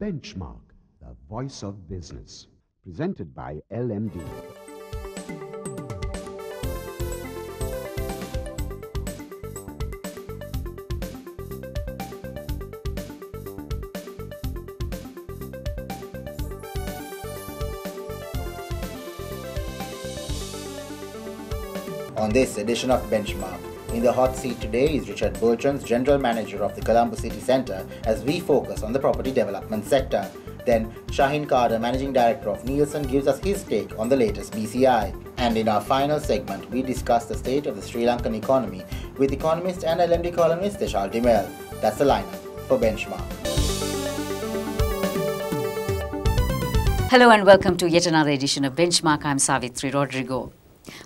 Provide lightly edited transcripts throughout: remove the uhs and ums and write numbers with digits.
Benchmark, the voice of business. Presented by LMD. On this edition of Benchmark, in the hot seat today is Richard Buultjens, General Manager of the Colombo City Centre, as we focus on the property development sector. Then Shaheen Carter, Managing Director of Nielsen, gives us his take on the latest BCI. And in our final segment, we discuss the state of the Sri Lankan economy with economist and LMD columnist Deshal Dimel. That's the lineup for Benchmark. Hello and welcome to yet another edition of Benchmark. I'm Savitri Rodrigo.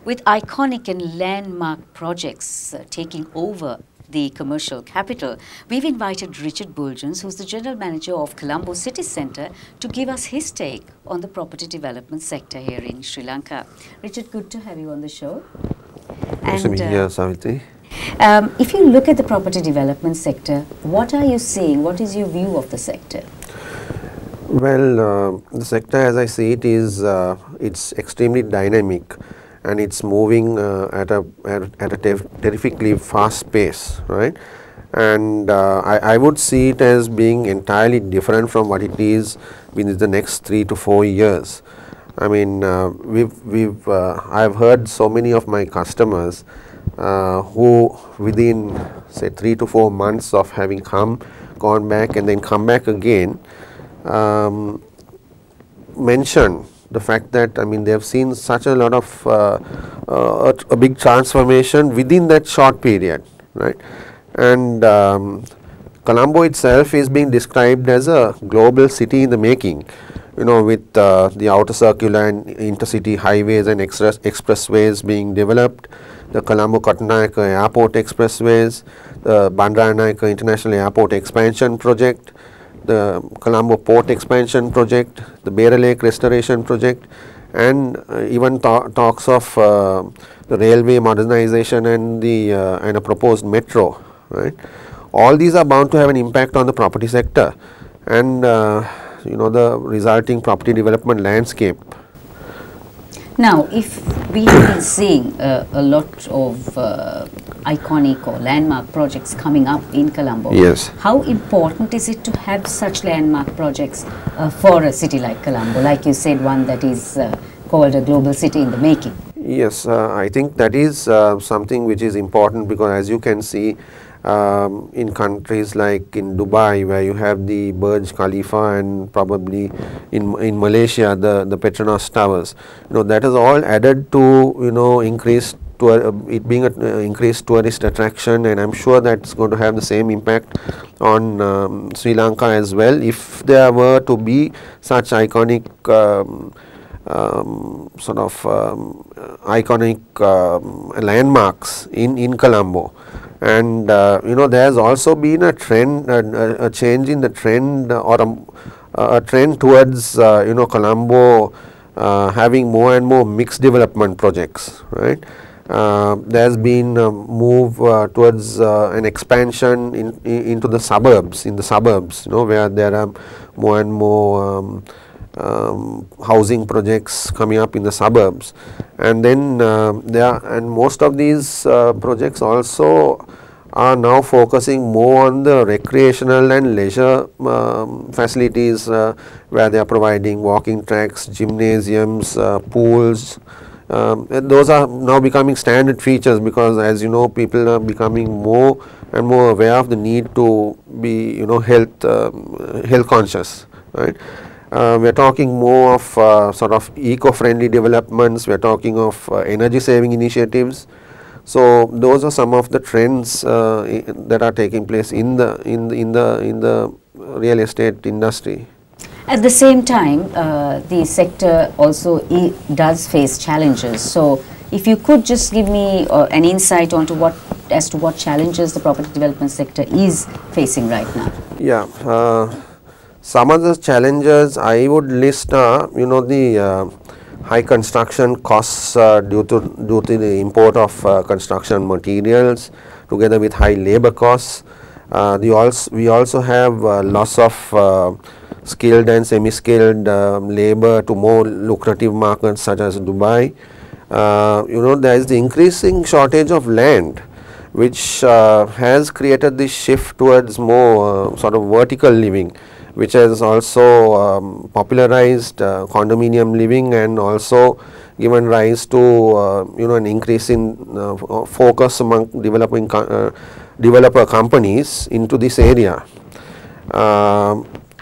With iconic and landmark projects taking over the commercial capital, we've invited Richard Buultjens, who's the General Manager of Colombo City Centre, to give us his take on the property development sector here in Sri Lanka. Richard, good to have you on the show. Nice to be here, Savitri. If you look at the property development sector, what are you seeing? What is your view of the sector? Well, the sector, as I see it, is it's extremely dynamic. And it's moving at a terrifically fast pace, right? And I would see it as being entirely different from what it is within the next 3 to 4 years. I mean, I've heard so many of my customers who within say 3 to 4 months of having gone back and then come back again, mention the fact that, I mean, they have seen such a lot of a big transformation within that short period, right? And Colombo itself is being described as a global city in the making, you know, with the outer circular and intercity highways and expressways being developed, the Colombo Kottanayake Airport expressways, the Bandaranaike International Airport expansion project, the Colombo Port expansion project, the Beira Lake restoration project, and even talks of the railway modernization and a proposed metro, right? All these are bound to have an impact on the property sector and you know, the resulting property development landscape. Now, if we have been seeing a lot of iconic or landmark projects coming up in Colombo, yes, how important is it to have such landmark projects for a city like Colombo, like you said, one that is called a global city in the making? Yes, I think that is something which is important, because as you can see in countries like in Dubai, where you have the Burj Khalifa, and probably in Malaysia the Petronas Towers, you know, that is all added to, you know, it being an increased tourist attraction, and I'm sure that's going to have the same impact on Sri Lanka as well, if there were to be such iconic landmarks in Colombo. And you know, there has also been a trend, a change in the trend, or a trend towards you know, Colombo having more and more mixed development projects, right? There has been a move towards an expansion into the suburbs, you know, where there are more and more housing projects coming up in the suburbs, and then most of these projects also are now focusing more on the recreational and leisure facilities, where they are providing walking tracks, gymnasiums, pools. Those are now becoming standard features, because, as you know, people are becoming more and more aware of the need to be, you know, health conscious, right? We are talking more of sort of eco-friendly developments. We are talking of energy-saving initiatives. So those are some of the trends that are taking place in the real estate industry. At the same time, the sector also does face challenges. So, if you could just give me an insight onto what challenges the property development sector is facing right now. Yeah. Some of the challenges I would list are, you know, the high construction costs due to the import of construction materials, together with high labor costs. We also have loss of skilled and semi-skilled labor to more lucrative markets such as Dubai. There is the increasing shortage of land, which has created this shift towards more sort of vertical living, which has also popularized condominium living and also given rise to an increase in focus among developer companies into this area.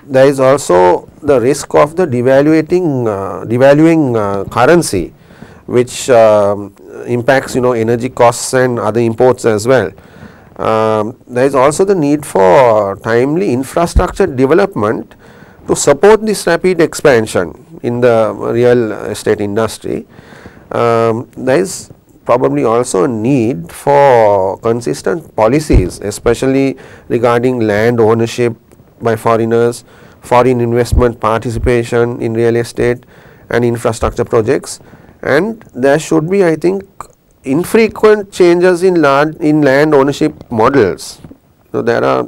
There is also the risk of the devaluing currency, which impacts energy costs and other imports as well. There is also the need for timely infrastructure development to support this rapid expansion in the real estate industry. There is probably also a need for consistent policies, especially regarding land ownership by foreigners, foreign investment participation in real estate and infrastructure projects, and there should be, I think, infrequent changes in land ownership models. So there are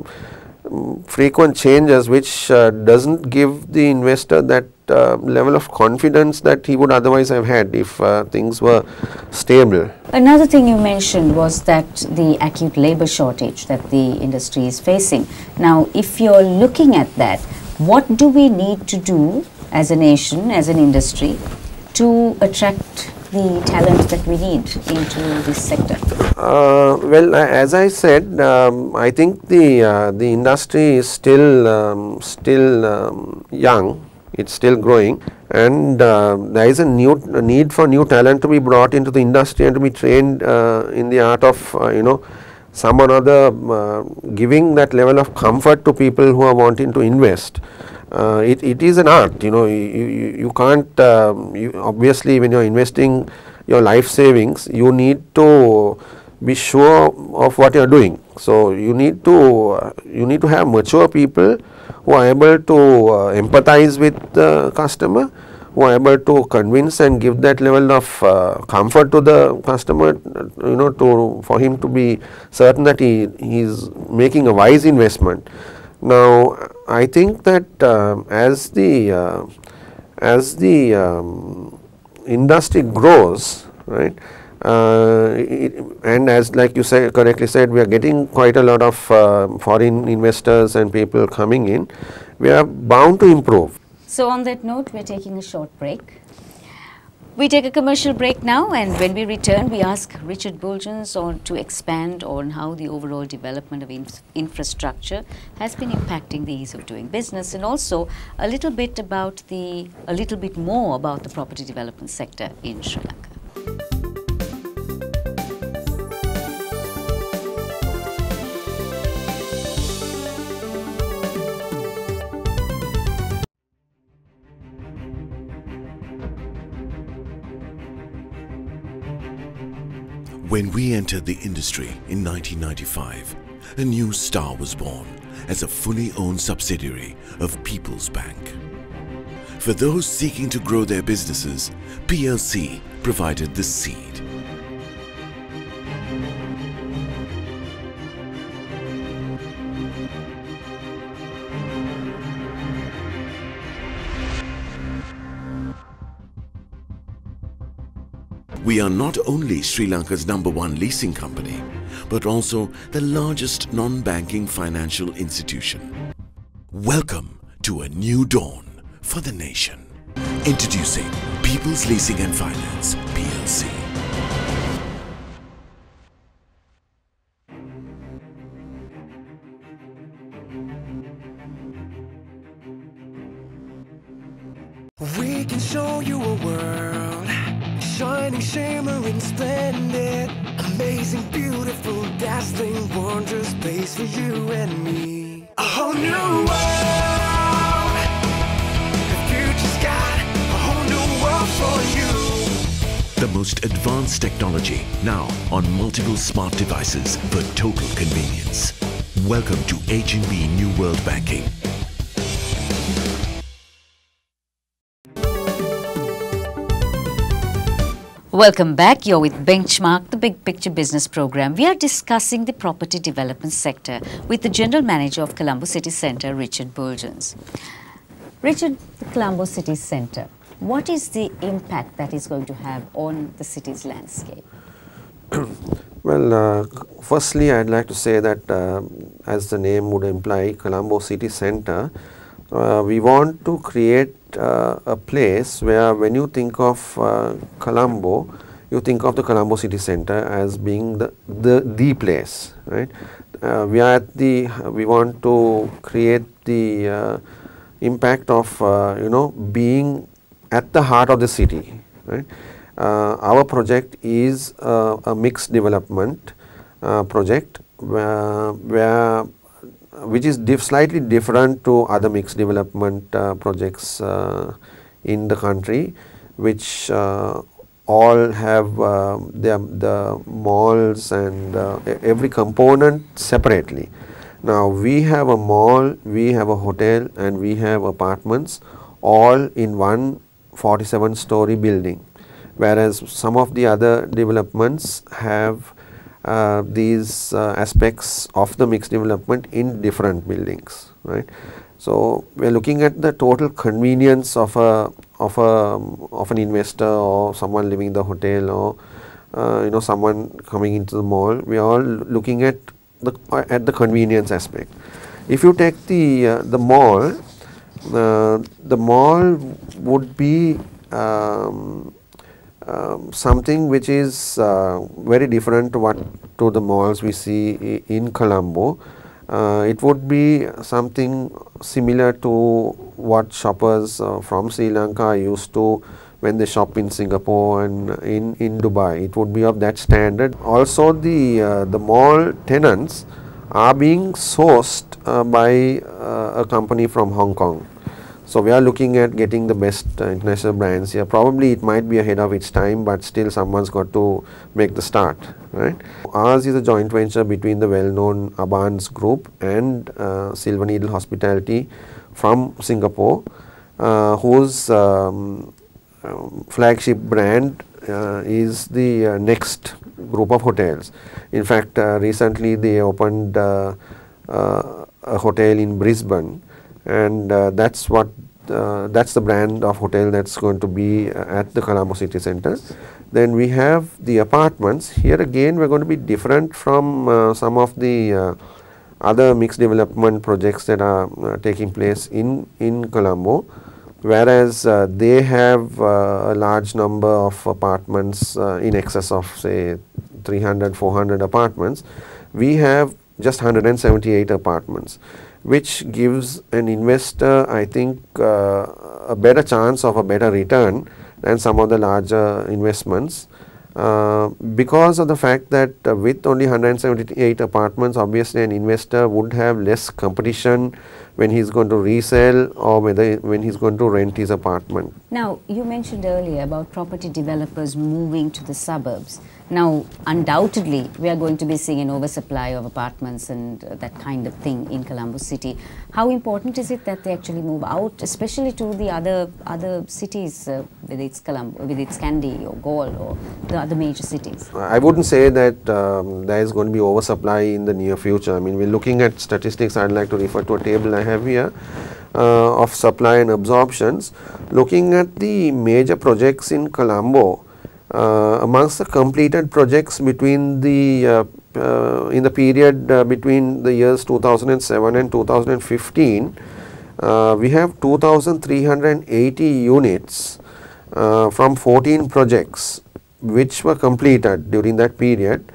frequent changes which doesn't give the investor that level of confidence that he would otherwise have had if things were stable. Another thing you mentioned was that the acute labor shortage that the industry is facing. Now, if you're looking at that, what do we need to do as a nation, as an industry, to attract the talent that we need into this sector? Well, as I said, I think the industry is still young. It's still growing, and there is a need for new talent to be brought into the industry and to be trained in the art of some or other giving that level of comfort to people who are wanting to invest. It is an art, you can't, obviously when you are investing your life savings, you need to be sure of what you are doing. So you need to have mature people who are able to empathize with the customer, who are able to convince and give that level of comfort to the customer, for him to be certain that he is making a wise investment. Now, I think that as the industry grows, right, and as like you correctly said, we are getting quite a lot of foreign investors and people coming in, we are bound to improve. So on that note, we're taking a short break. We take a commercial break now, and when we return, we ask Richard Buultjens to expand on how the overall development of infrastructure has been impacting the ease of doing business, and also a little bit more about the property development sector in Sri Lanka. When we entered the industry in 1995, a new star was born as a fully owned subsidiary of People's Bank. For those seeking to grow their businesses, PLC provided the seed. We are not only Sri Lanka's #1 leasing company, but also the largest non-banking financial institution. Welcome to a new dawn for the nation. Introducing People's Leasing and Finance, PLC. We can show you a world, shining, shimmering, splendid, amazing, beautiful, dazzling, wondrous place for you and me. A whole new world, the future's got a whole new world for you. The most advanced technology now on multiple smart devices for total convenience. Welcome to H&B New World Banking. Welcome back. You're with Benchmark, the Big Picture Business Program. We are discussing the property development sector with the General Manager of Colombo City Centre, Richard Buultjens. Richard, the Colombo city centre, what is the impact that is going to have on the city's landscape? Well, firstly, I'd like to say that as the name would imply, Colombo city centre, we want to create a place where when you think of Colombo, you think of the Colombo city centre as being the place, right? We want to create the impact of being at the heart of the city, right? Our project is a mixed development project which is slightly different to other mixed development projects in the country, which all have the malls and every component separately. Now we have a mall, we have a hotel, and we have apartments all in one 47-story building, whereas some of the other developments have these aspects of the mixed development in different buildings, right? So we are looking at the total convenience of an investor or someone living in the hotel or someone coming into the mall. We are all looking at the convenience aspect. If you take the mall would be something which is very different to the malls we see in Colombo. It would be something similar to what shoppers from Sri Lanka are used to when they shop in Singapore and in Dubai. It would be of that standard. Also, the mall tenants are being sourced by a company from Hong Kong. So we are looking at getting the best international brands here. Probably it might be ahead of its time, but still someone's got to make the start, right? Ours is a joint venture between the well-known Abans Group and Silver Needle Hospitality from Singapore, whose flagship brand is the Next group of hotels. In fact, recently they opened a hotel in Brisbane, and that's the brand of hotel that's going to be at the Colombo city centre. Then we have the apartments. Here again we are going to be different from some of the other mixed development projects that are taking place in Colombo, whereas they have a large number of apartments in excess of say 300-400 apartments. We have just 178 apartments, which gives an investor, I think, a better chance of a better return than some of the larger investments, because of the fact that with only 178 apartments, obviously an investor would have less competition when he is going to resell or when he is going to rent his apartment. Now, you mentioned earlier about property developers moving to the suburbs. Now, undoubtedly, we are going to be seeing an oversupply of apartments and that kind of thing in Colombo city. How important is it that they actually move out, especially to the other cities, whether it's Colombo, whether it's Kandy or Galle or the other major cities? I wouldn't say that there is going to be oversupply in the near future. I mean, we're looking at statistics. I'd like to refer to a table I have here of supply and absorptions. Looking at the major projects in Colombo, amongst the completed projects between the in the period between the years 2007 and 2015, we have 2,380 units from 14 projects which were completed during that period,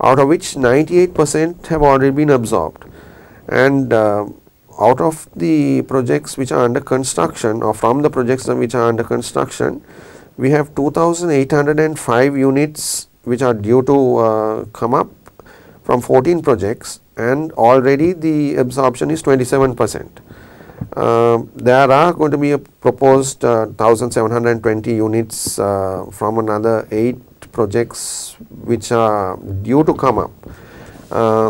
out of which 98% have already been absorbed. And out of the projects which are under construction, or from the projects which are under construction, we have 2,805 units which are due to come up from 14 projects, and already the absorption is 27%. There are going to be a proposed 1,720 units from another 8 projects which are due to come up.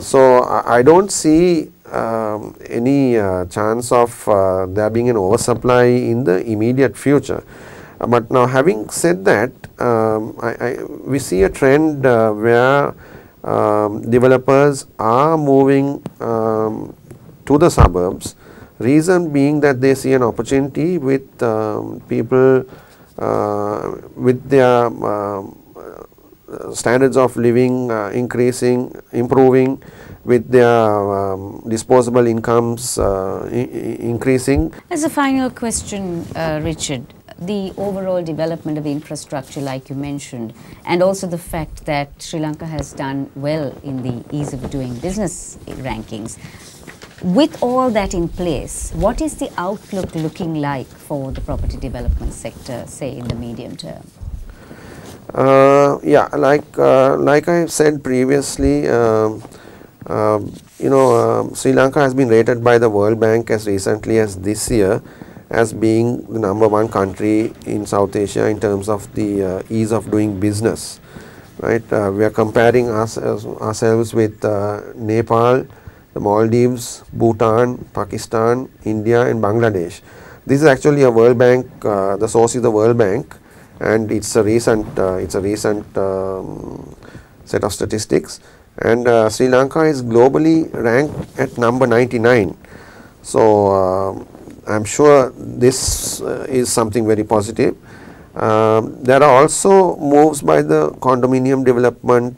So I don't see any chance of there being an oversupply in the immediate future. But now, having said that, we see a trend where developers are moving to the suburbs Reason being that they see an opportunity with people with their standards of living improving, with their disposable incomes increasing. As a final question, Richard, the overall development of infrastructure, like you mentioned, and also the fact that Sri Lanka has done well in the ease of doing business rankings. With all that in place, what is the outlook looking like for the property development sector, say in the medium term? Yeah, like I said previously, Sri Lanka has been rated by the World Bank as recently as this year as being the #1 country in South Asia in terms of the ease of doing business. Right, we are comparing ourselves with Nepal, the Maldives, Bhutan, Pakistan, India, and Bangladesh. This is actually a World Bank. The source is the World Bank, and it's a recent set of statistics. And Sri Lanka is globally ranked at number 99. So I'm sure this is something very positive. There are also moves by the Condominium Development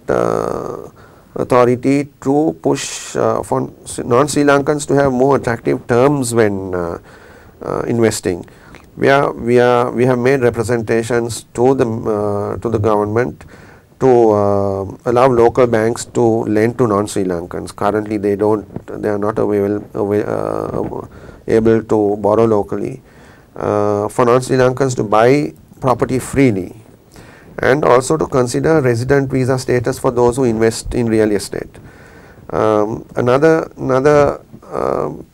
Authority to push for non-Sri Lankans to have more attractive terms when investing. We have made representations to the government to allow local banks to lend to non-Sri Lankans. Currently, they are not able to borrow locally. For non-Sri Lankans to buy property freely, and also to consider resident visa status for those who invest in real estate. Another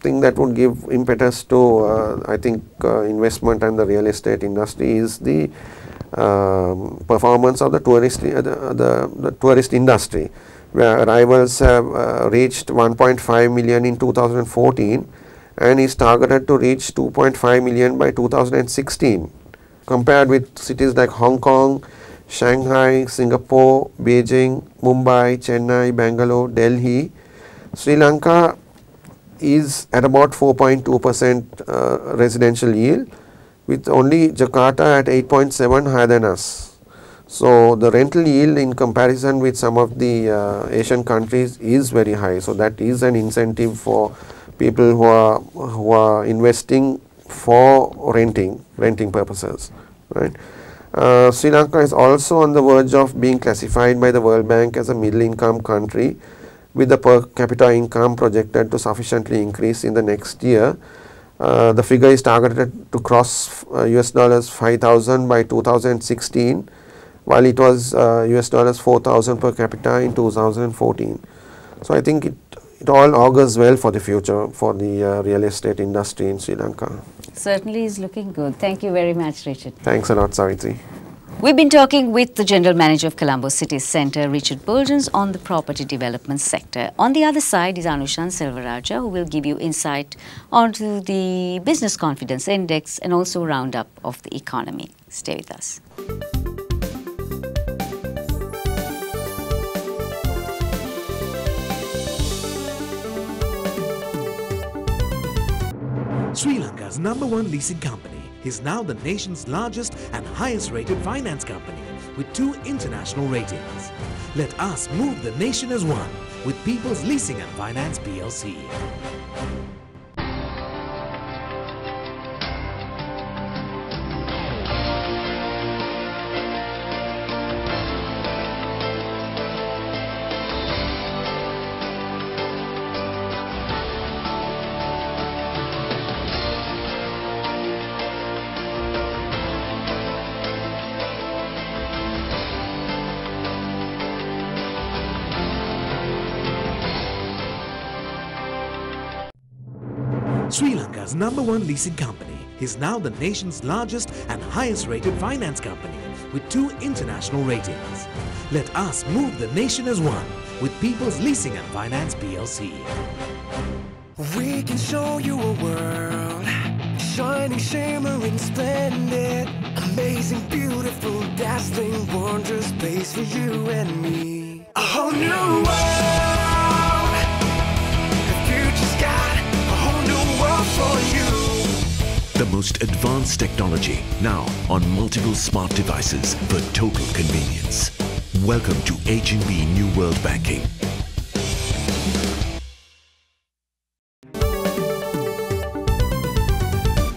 thing that would give impetus to I think investment and the real estate industry is the performance of the tourist industry, where arrivals have reached 1.5 million in 2014 and is targeted to reach 2.5 million by 2016. Compared with cities like Hong Kong, Shanghai, Singapore, Beijing, Mumbai, Chennai, Bangalore, Delhi, Sri Lanka is at about 4.2% residential yield, with only Jakarta at 8.7 higher than us. So the rental yield in comparison with some of the Asian countries is very high. So that is an incentive for people who are investing for renting purposes, right? Sri Lanka is also on the verge of being classified by the World Bank as a middle income country, with the per capita income projected to sufficiently increase in the next year. The figure is targeted to cross US $5,000 by 2016, while it was US $4,000 per capita in 2014. So I think it all augurs well for the future for the real estate industry in Sri Lanka. Certainly is looking good. Thank you very much, Richard. Thanks a lot, Savitri. We've been talking with the General Manager of Colombo City Centre, Richard Buultjens, on the property development sector. On the other side is Anushan Selvaraja, who will give you insight onto the Business Confidence Index and also a roundup of the economy. Stay with us. Sri Lanka's #1 leasing company is now the nation's largest and highest rated finance company with 2 international ratings. Let us move the nation as one with People's Leasing and Finance PLC. Sri Lanka's #1 leasing company is now the nation's largest and highest rated finance company with 2 international ratings. Let us move the nation as one with People's Leasing and Finance PLC. We can show you a world, shining, shimmering, splendid, amazing, beautiful, dazzling, wondrous place for you and me. A whole new world, the future's got a whole new world for you. The most advanced technology now on multiple smart devices for total convenience. Welcome to H&B New World Banking.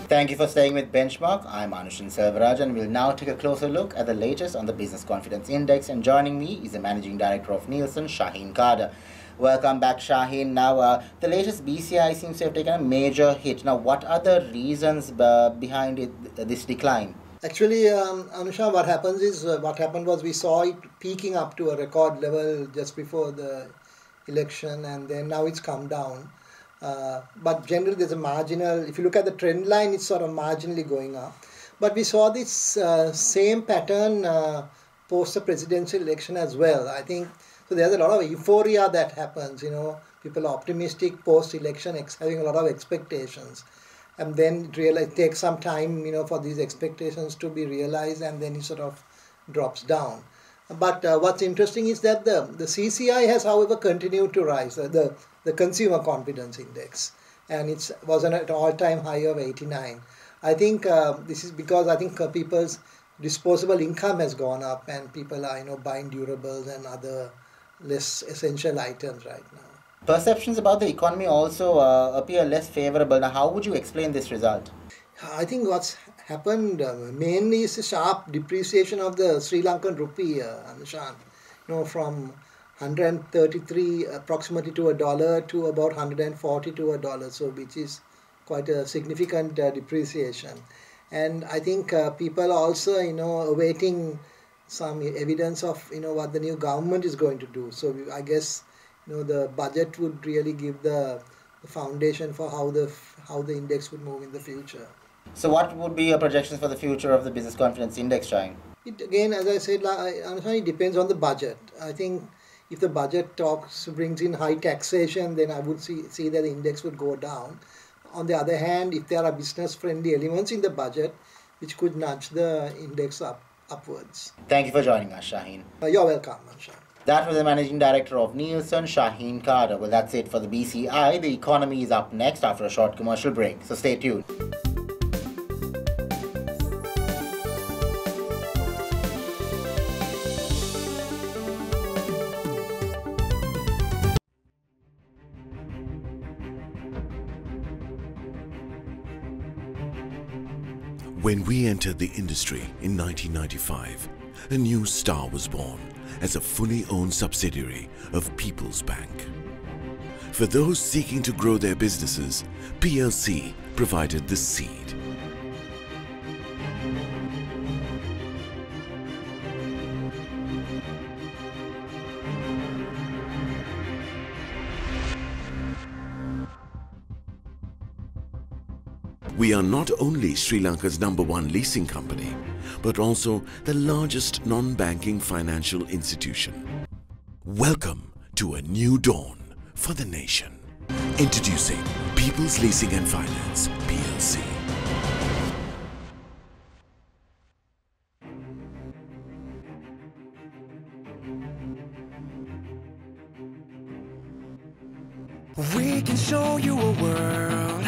Thank you for staying with Benchmark. I'm Anushan Selvaraj, and we'll now take a closer look at the latest on the Business Confidence Index. And joining me is the Managing Director of Nielsen, Shaheen Kader. Welcome back, Shaheen. Now, the latest BCI seems to have taken a major hit. Now, what are the reasons behind this decline? Actually, Anusha, what happened was we saw it peaking up to a record level just before the election, and then now it's come down. But generally, there's a marginal, if you look at the trend line, it's sort of marginally going up. But we saw this same pattern post the presidential election as well. I think, so there's a lot of euphoria that happens, people are optimistic post-election, having a lot of expectations. And then it takes some time, for these expectations to be realized, and then it sort of drops down. But what's interesting is that the CCI has, however, continued to rise, the Consumer Confidence Index, and it was at an all-time high of 89. I think this is because people's disposable income has gone up, and people are, buying durables and other less essential items right now. Perceptions about the economy also appear less favorable. Now, how would you explain this result? I think what's happened mainly is a sharp depreciation of the Sri Lankan rupee, Anushan. From 133 approximately to $1 to about 140 to $1, so which is quite a significant depreciation. And I think people are also, awaiting some evidence of, what the new government is going to do. So I guess, the budget would really give the foundation for how the index would move in the future. So what would be your projections for the future of the Business Confidence Index, Shaheen? It, again, as I said, it depends on the budget. I think if the budget brings in high taxation, then I would see that the index would go down. On the other hand, if there are business-friendly elements in the budget, which could nudge the index upwards. Thank you for joining us, Shaheen. You're welcome, Anshan. That was the Managing Director of Nielsen, Shaheen Kader. Well, that's it for the BCI. The economy is up next after a short commercial break, so stay tuned. When we entered the industry in 1995, a new star was born as a fully owned subsidiary of People's Bank. For those seeking to grow their businesses, PLC provided the seed. We are not only Sri Lanka's #1 leasing company, but also the largest non-banking financial institution. Welcome to a new dawn for the nation. Introducing People's Leasing and Finance, PLC. We can show you a world,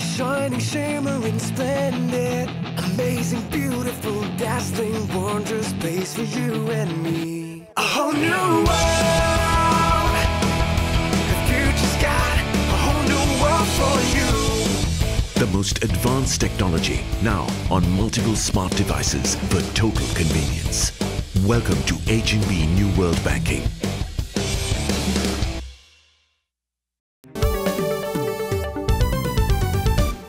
shining, shimmering, splendid, amazing, beautiful, dazzling, wondrous space for you and me. A whole new world, the future's got a whole new world for you. The most advanced technology now on multiple smart devices for total convenience. Welcome to H&B New World Banking.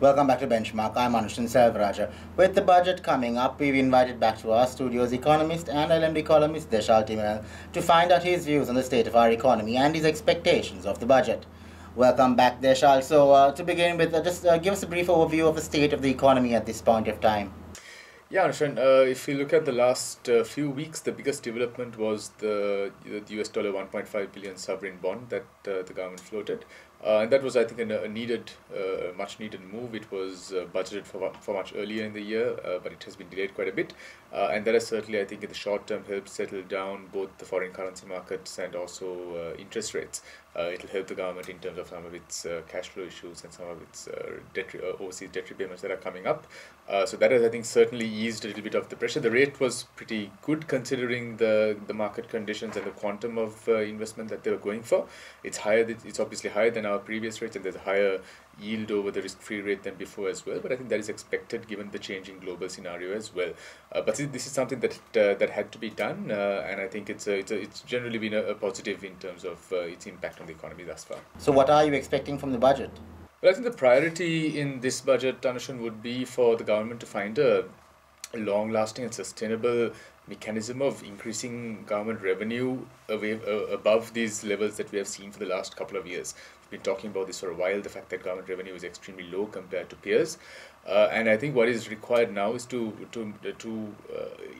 Welcome back to Benchmark. I'm Anushan Selvaraj. With the budget coming up, we've invited back to our studios economist and LMD columnist Deshal Timal to find out his views on the state of our economy and his expectations of the budget. Welcome back, Deshal. So to begin with, just give us a brief overview of the state of the economy at this point of time. Yeah, Anushan, if you look at the last few weeks, the biggest development was the US dollar 1.5 billion sovereign bond that the government floated. And that was, I think, a needed, much needed move. It was budgeted for much earlier in the year, but it has been delayed quite a bit. And that has certainly, I think, in the short term helped settle down both the foreign currency markets and also interest rates It'll help the government in terms of some of its cash flow issues and some of its overseas debt repayments that are coming up. So that has, I think, certainly eased a little bit of the pressure. The rate was pretty good considering the market conditions and the quantum of investment that they were going for. It's higher. It's obviously higher than our previous rates, and there's a higher yield over the risk-free rate than before as well. But I think that is expected given the changing global scenario as well. But this is something that that had to be done, and I think it's generally been a positive in terms of its impact on the economy thus far. So what are you expecting from the budget? Well, I think the priority in this budget, Anushan, would be for the government to find a long-lasting and sustainable mechanism of increasing government revenue above these levels that we have seen for the last couple of years. We've been talking about this for a while, the fact that government revenue is extremely low compared to peers. And I think what is required now is to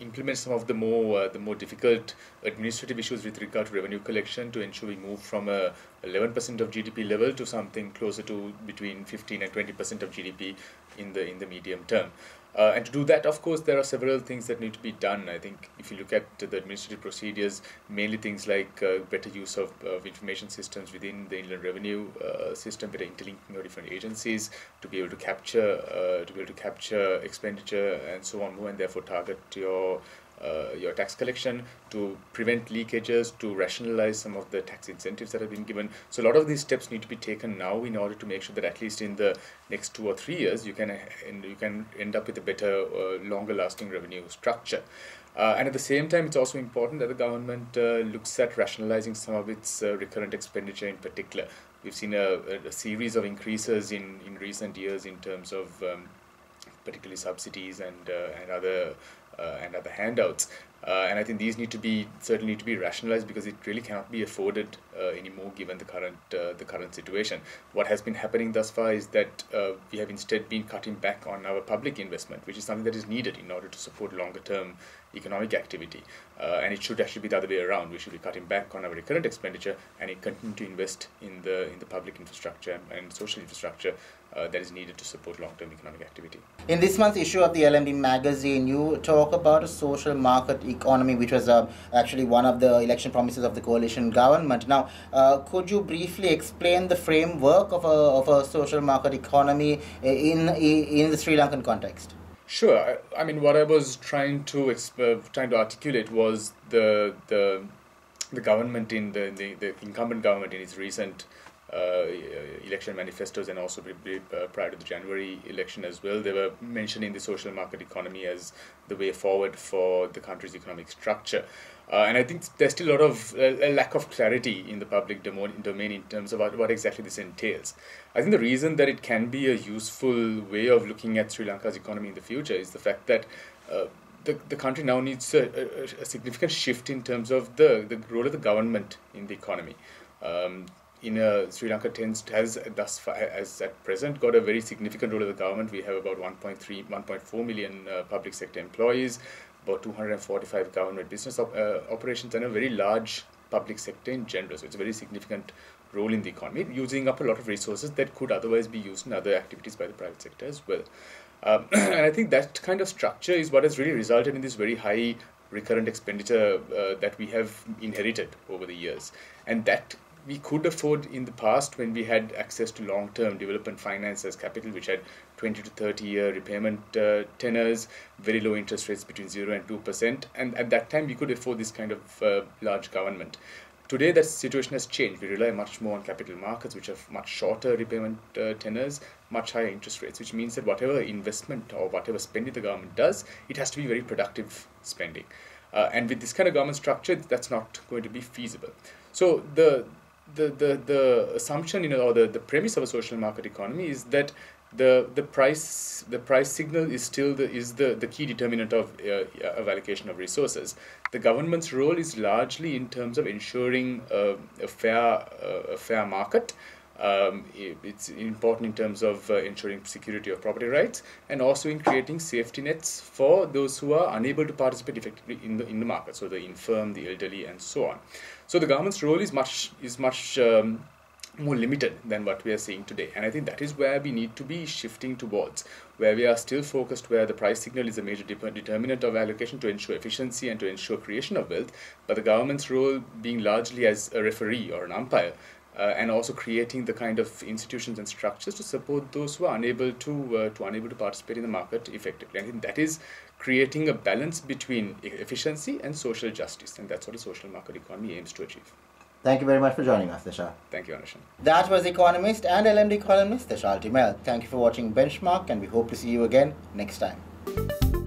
implement some of the more difficult administrative issues with regard to revenue collection to ensure we move from a 11% of GDP level to something closer to between 15 and 20% of GDP in the medium term. And to do that, of course, there are several things that need to be done. I think if you look at the administrative procedures, mainly things like better use of information systems within the Inland Revenue system, better interlinking of different agencies to be able to capture expenditure and so on more, and therefore target your tax collection, to prevent leakages, to rationalize some of the tax incentives that have been given. So a lot of these steps need to be taken now in order to make sure that at least in the next 2 or 3 years you can end up with a better, longer lasting revenue structure. And at the same time, it's also important that the government looks at rationalizing some of its recurrent expenditure in particular. We've seen a series of increases in recent years in terms of particularly subsidies and other handouts, and I think these certainly need to be rationalized because it really cannot be afforded anymore given the current situation. What has been happening thus far is that we have instead been cutting back on our public investment, which is something that is needed in order to support longer term economic activity, and it should actually be the other way around. We should be cutting back on our recurrent expenditure and continue to invest in the public infrastructure and social infrastructure that is needed to support long-term economic activity. In this month's issue of the LMD magazine, you talk about a social market economy, which was actually one of the election promises of the coalition government. Now, could you briefly explain the framework of a social market economy in the Sri Lankan context? Sure. I mean, what I was trying to articulate was the government the incumbent government in its recent election manifestos, and also prior to the January election as well. They were mentioning the social market economy as the way forward for the country's economic structure. And I think there's still a lack of clarity in the public domain in terms of what exactly this entails. I think the reason that it can be a useful way of looking at Sri Lanka's economy in the future is the fact that the country now needs a significant shift in terms of the role of the government in the economy. Sri Lanka has at present got a very significant role of the government. We have about 1.4 million public sector employees, about 245 government business operations, and a very large public sector in general. So it's a very significant role in the economy, using up a lot of resources that could otherwise be used in other activities by the private sector as well. And I think that kind of structure is what has really resulted in this very high recurrent expenditure that we have inherited over the years. And that we could afford in the past when we had access to long-term development finance as capital, which had 20 to 30-year repayment tenors, very low interest rates between 0 and 2%. And at that time, we could afford this kind of large government. Today, that situation has changed. We rely much more on capital markets, which have much shorter repayment tenors, much higher interest rates, which means that whatever investment or whatever spending the government does, it has to be very productive spending. And with this kind of government structure, that's not going to be feasible. So the assumption, or the premise of a social market economy is that the price signal is still the key determinant of allocation of resources. The government's role is largely in terms of ensuring a fair market. It's important in terms of ensuring security of property rights, and also in creating safety nets for those who are unable to participate effectively in the market, so the infirm, the elderly, and so on. So the government's role is much more limited than what we are seeing today, and I think that is where we need to be shifting towards, where we are still focused, where the price signal is a major determinant of allocation to ensure efficiency and to ensure creation of wealth, but the government's role being largely as a referee or an umpire and also creating the kind of institutions and structures to support those who are unable to participate in the market effectively. I think that is creating a balance between efficiency and social justice, and that's what a social market economy aims to achieve. Thank you very much for joining us, Dishal. Thank you, Anushan. That was economist and LMD columnist Dishal Timel. Thank you for watching Benchmark, and we hope to see you again next time.